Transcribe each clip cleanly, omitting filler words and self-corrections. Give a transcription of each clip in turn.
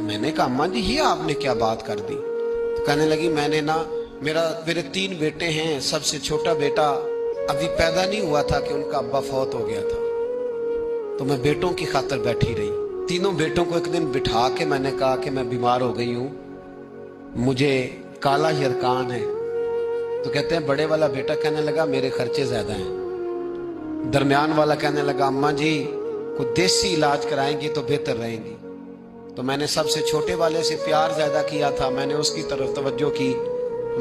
میں نے کہا अम्मा जी ये आपने क्या बात कर दी। तो कहने लगी मैंने ना मेरे 3 बेटे हैं, सबसे छोटा बेटा अभी पैदा नहीं हुआ था कि उनका अब्बा फौत हो गया था, तो मैं बेटों की खातिर बैठी रही। तीनों बेटों को एक दिन बिठा के मैंने कहा कि मैं बीमार हो गई हूँ, मुझे काला यरकान है। तो कहते हैं बड़े वाला बेटा कहने लगा मेरे खर्चे ज्यादा हैं। दरमियान वाला कहने लगा अम्मा जी कोई देसी इलाज कराएंगी तो बेहतर रहेंगी। तो मैंने सबसे छोटे वाले से प्यार ज्यादा किया था, मैंने उसकी तरफ तवज्जो की।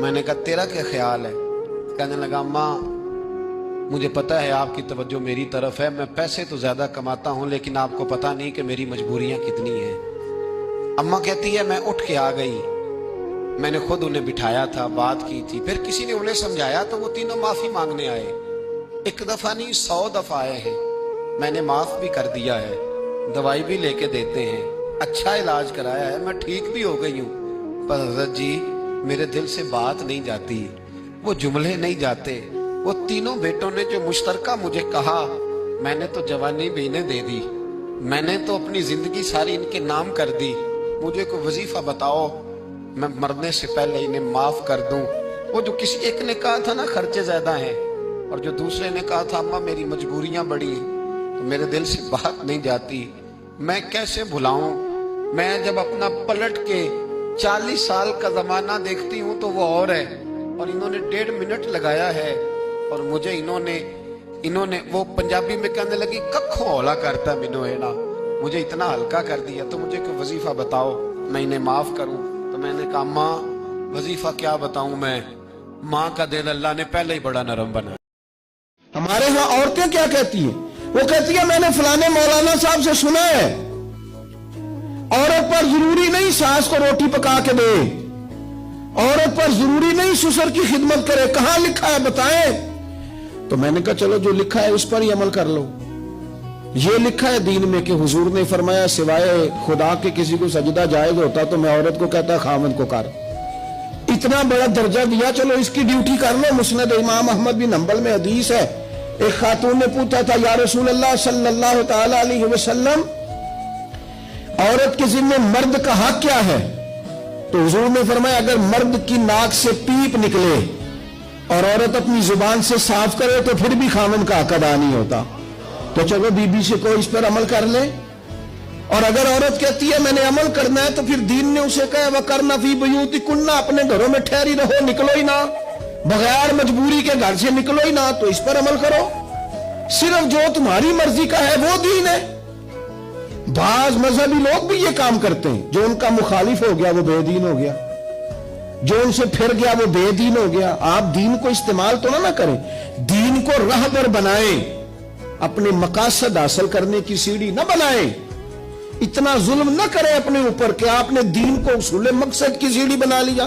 मैंने कहा तेरा क्या ख्याल है? कहने लगा अम्मा मुझे पता है आपकी तवज्जो मेरी तरफ है, मैं पैसे तो ज्यादा कमाता हूं लेकिन आपको पता नहीं कि मेरी मजबूरियां कितनी हैं। अम्मा कहती है मैं उठ के आ गई, मैंने खुद उन्हें बिठाया था, बात की थी, फिर किसी ने उन्हें समझाया तो वो तीनों माफी मांगने आए। 1 दफा नहीं 100 दफा आए हैं, मैंने माफ भी कर दिया है, दवाई भी लेके देते हैं, अच्छा इलाज कराया है, मैं ठीक भी हो गई हूँ। पर हज़रत जी मेरे दिल से बात नहीं जाती, वो जुमले नहीं जाते। वो तीनों बेटों ने जो मुश्तरका मुझे कहा, मैंने तो जवानी भी इन्हें दे दी, मैंने तो अपनी जिंदगी सारी इनके नाम कर दी। मुझे कोई वजीफा बताओ मैं मरने से पहले इन्हें माफ कर दूं। वो जो किसी एक ने कहा था ना खर्चे ज्यादा हैं, और जो दूसरे ने कहा था अम्मा मेरी मजबूरियां बड़ी हैं, तो मेरे दिल से बात नहीं जाती। मैं कैसे भुलाऊं? मैं जब अपना पलट के 40 साल का जमाना देखती हूँ तो वो और है, और इन्होंने 1.5 मिनट लगाया है, और मुझे इन्होंने वो पंजाबी में कहने लगी कखों हौला करता मिनो है ना, मुझे इतना हल्का कर दिया। तो मुझे कोई वजीफा बताओ मैं इन्हें माफ करूं। तो मैंने कहा माँ वजीफा क्या बताऊं मैं, माँ का दिल अल्लाह ने पहले ही बड़ा नरम बना। हमारे यहाँ औरतें क्या कहती हैं? वो कहती है मैंने फलाने मौलाना साहब से सुना है औरत पर जरूरी नहीं सास को रोटी पका के दे, औरत पर जरूरी नहीं ससुर की खिदमत करे, कहां लिखा है बताएं। तो मैंने कहा चलो जो लिखा है उस पर ही अमल कर लो। ये लिखा है दीन में कि हुजूर ने फरमाया सिवाय खुदा के किसी को सजदा जायज होता तो मैं औरत को कहता खामद को कर। इतना बड़ा दर्जा दिया, चलो इसकी ड्यूटी कर लो। मुस्नद इमाम अहमद बिन हंबल में हदीस है, एक खातून ने पूछा था या रसूल अल्लाह सल्लल्लाहु तआला अलैहि वसल्लम औरत के जिम्मे मर्द का हक क्या है? तो हुजूर ने फरमाया अगर मर्द की नाक से पीप निकले और औरत अपनी जुबान से साफ करे तो फिर भी खामन का हक अदा नहीं होता। तो चलो बीबी से कोई इस पर अमल कर ले। और अगर औरत कहती है मैंने अमल करना है तो फिर दीन ने उसे कहा वकरना फी बुयूतिकुन्ना, अपने घरों में ठहरी रहो, निकलो ही ना, बगैर मजबूरी के घर से निकलो ही ना, तो इस पर अमल करो। सिर्फ जो तुम्हारी मर्जी का है वो दीन है। बाज मजहबी लोग भी ये काम करते हैं, जो उनका मुखालिफ हो गया वो बेदीन हो गया, जो उनसे फिर गया वो बेदीन हो गया। आप दीन को इस्तेमाल तो ना करें, दीन को रहबर बनाएं, अपने मकासद हासिल करने की सीढ़ी न बनाएं। इतना जुल्म न करें अपने ऊपर कि आपने दीन को उसूल मकसद की सीढ़ी बना लिया,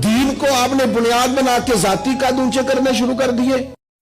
दीन को आपने बुनियाद बना के जाती कद ऊंचे करने शुरू कर दिए।